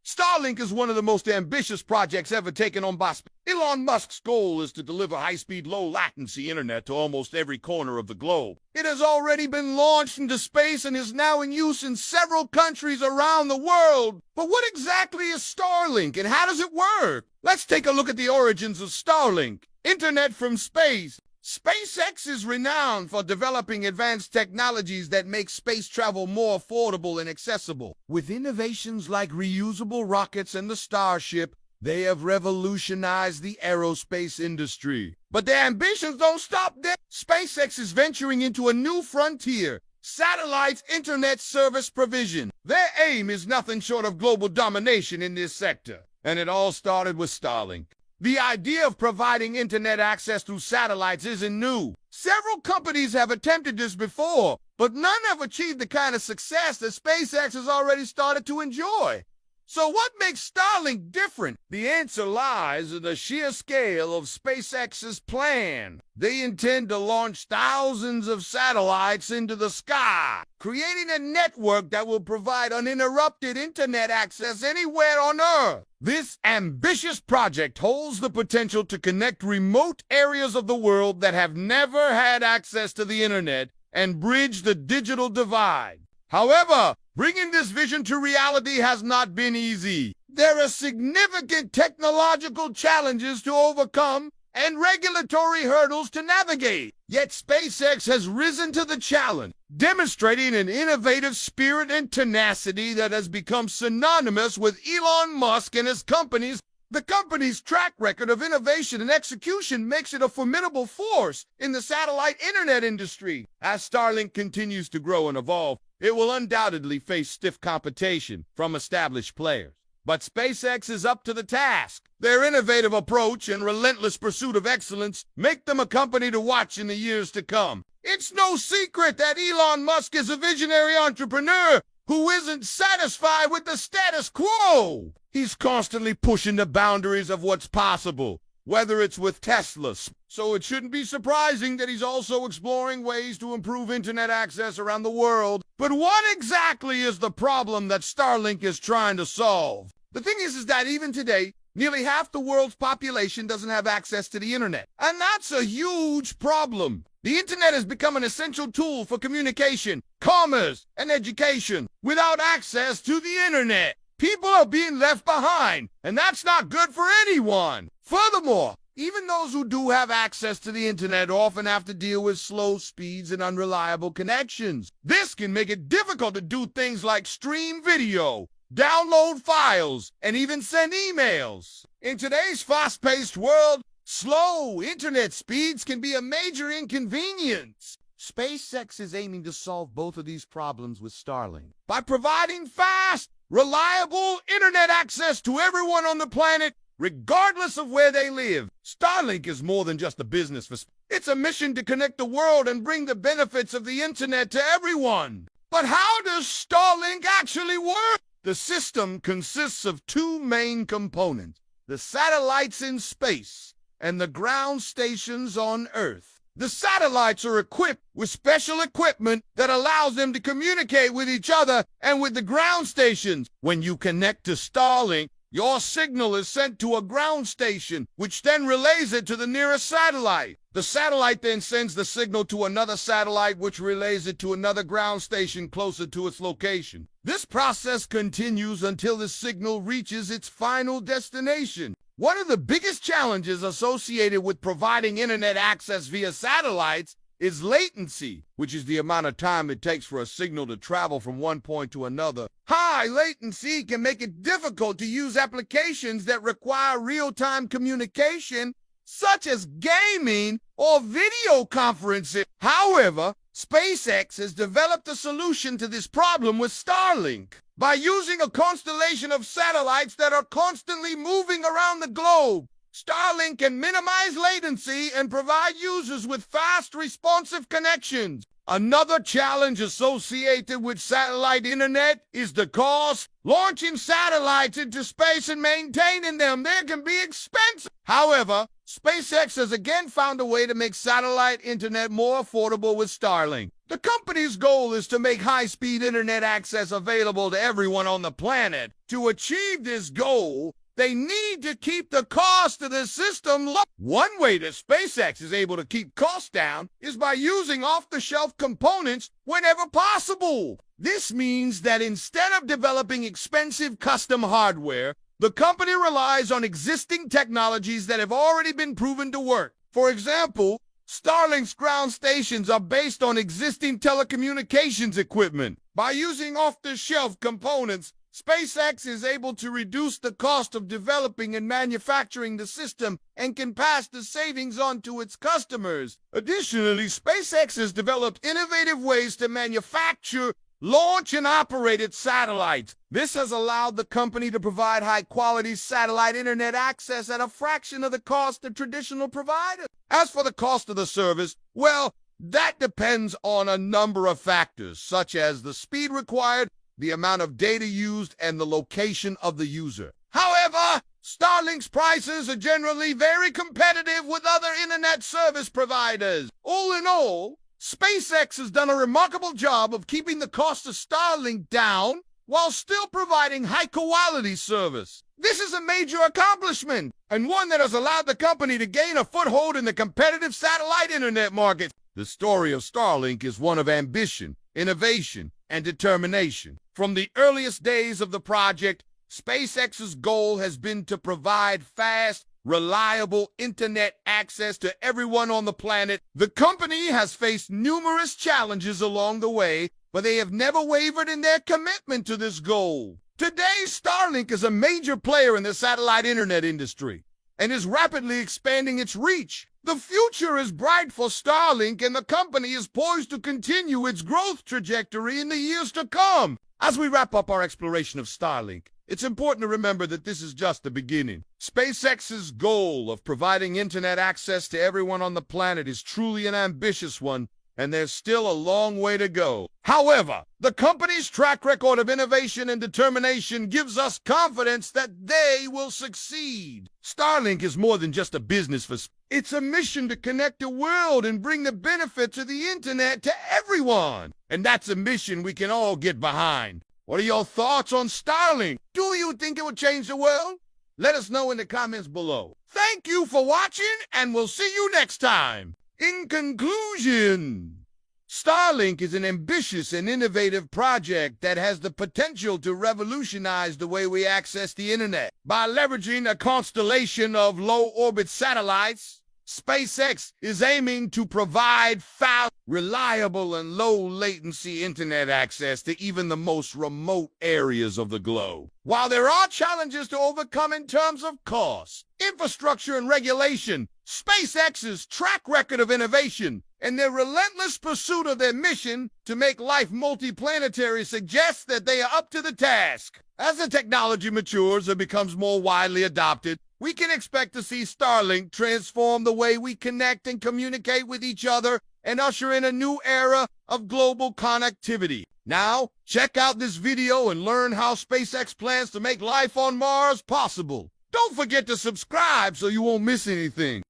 Starlink is one of the most ambitious projects ever taken on by SpaceX. Elon Musk's goal is to deliver high-speed, low-latency internet to almost every corner of the globe. It has already been launched into space and is now in use in several countries around the world. But what exactly is Starlink and how does it work? Let's take a look at the origins of Starlink. Internet from space. SpaceX is renowned for developing advanced technologies that make space travel more affordable and accessible. With innovations like reusable rockets and the Starship, they have revolutionized the aerospace industry. But their ambitions don't stop there. SpaceX is venturing into a new frontier: satellite internet service provision. Their aim is nothing short of global domination in this sector. And it all started with Starlink. The idea of providing internet access through satellites isn't new. Several companies have attempted this before, but none have achieved the kind of success that SpaceX has already started to enjoy. So what makes Starlink different? The answer lies in the sheer scale of SpaceX's plan. They intend to launch thousands of satellites into the sky, creating a network that will provide uninterrupted internet access anywhere on Earth. This ambitious project holds the potential to connect remote areas of the world that have never had access to the internet and bridge the digital divide. However, bringing this vision to reality has not been easy. There are significant technological challenges to overcome and regulatory hurdles to navigate. Yet SpaceX has risen to the challenge, demonstrating an innovative spirit and tenacity that has become synonymous with Elon Musk and his companies. The company's track record of innovation and execution makes it a formidable force in the satellite internet industry. As Starlink continues to grow and evolve, it will undoubtedly face stiff competition from established players. But SpaceX is up to the task. Their innovative approach and relentless pursuit of excellence make them a company to watch in the years to come. It's no secret that Elon Musk is a visionary entrepreneur who isn't satisfied with the status quo. He's constantly pushing the boundaries of what's possible, whether it's with Tesla. So it shouldn't be surprising that he's also exploring ways to improve internet access around the world. But what exactly is the problem that Starlink is trying to solve? The thing is that even today, nearly half the world's population doesn't have access to the internet. And that's a huge problem. The internet has become an essential tool for communication, commerce, and education. Without access to the internet, people are being left behind, and that's not good for anyone. Furthermore, even those who do have access to the internet often have to deal with slow speeds and unreliable connections. This can make it difficult to do things like stream video, download files, and even send emails. In today's fast-paced world, slow internet speeds can be a major inconvenience. SpaceX is aiming to solve both of these problems with Starlink by providing fast, reliable internet access to everyone on the planet, regardless of where they live. Starlink is more than just a business for space. It's a mission to connect the world and bring the benefits of the internet to everyone. But how does Starlink actually work? The system consists of two main components: the satellites in space and the ground stations on Earth. The satellites are equipped with special equipment that allows them to communicate with each other and with the ground stations. When you connect to Starlink, your signal is sent to a ground station, which then relays it to the nearest satellite. The satellite then sends the signal to another satellite, which relays it to another ground station closer to its location. This process continues until the signal reaches its final destination. One of the biggest challenges associated with providing internet access via satellites is latency, which is the amount of time it takes for a signal to travel from one point to another. High latency can make it difficult to use applications that require real-time communication, such as gaming or video conferencing. However, SpaceX has developed a solution to this problem with Starlink. By using a constellation of satellites that are constantly moving around the globe, Starlink can minimize latency and provide users with fast, responsive connections. Another challenge associated with satellite internet is the cost. Launching satellites into space and maintaining them there can be expensive. However, SpaceX has again found a way to make satellite internet more affordable with Starlink. The company's goal is to make high-speed internet access available to everyone on the planet. To achieve this goal, they need to keep the cost of the system low. One way that SpaceX is able to keep costs down is by using off-the-shelf components whenever possible. This means that instead of developing expensive custom hardware, the company relies on existing technologies that have already been proven to work. For example, Starlink's ground stations are based on existing telecommunications equipment. By using off-the-shelf components, SpaceX is able to reduce the cost of developing and manufacturing the system and can pass the savings on to its customers. Additionally, SpaceX has developed innovative ways to manufacture, launch, and operate its satellites. This has allowed the company to provide high-quality satellite internet access at a fraction of the cost of traditional providers. As for the cost of the service, well, that depends on a number of factors, such as the speed required, the amount of data used, and the location of the user. However, Starlink's prices are generally very competitive with other internet service providers. All in all, SpaceX has done a remarkable job of keeping the cost of Starlink down while still providing high-quality service. This is a major accomplishment, and one that has allowed the company to gain a foothold in the competitive satellite internet market. The story of Starlink is one of ambition, innovation, and determination. From the earliest days of the project, SpaceX's goal has been to provide fast, reliable internet access to everyone on the planet. The company has faced numerous challenges along the way, but they have never wavered in their commitment to this goal. Today, Starlink is a major player in the satellite internet industry and is rapidly expanding its reach. The future is bright for Starlink, and the company is poised to continue its growth trajectory in the years to come. As we wrap up our exploration of Starlink, it's important to remember that this is just the beginning. SpaceX's goal of providing internet access to everyone on the planet is truly an ambitious one, and there's still a long way to go. However, the company's track record of innovation and determination gives us confidence that they will succeed. Starlink is more than just a business for it's a mission to connect the world and bring the benefits of the internet to everyone. And that's a mission we can all get behind. What are your thoughts on Starlink? Do you think it will change the world? Let us know in the comments below. Thank you for watching, and we'll see you next time. In conclusion, Starlink is an ambitious and innovative project that has the potential to revolutionize the way we access the internet. By leveraging a constellation of low-orbit satellites, SpaceX is aiming to provide fast, reliable, and low-latency internet access to even the most remote areas of the globe. While there are challenges to overcome in terms of cost, infrastructure, and regulation, SpaceX's track record of innovation and their relentless pursuit of their mission to make life multiplanetary suggests that they are up to the task. As the technology matures and becomes more widely adopted, we can expect to see Starlink transform the way we connect and communicate with each other and usher in a new era of global connectivity. Now, check out this video and learn how SpaceX plans to make life on Mars possible. Don't forget to subscribe so you won't miss anything.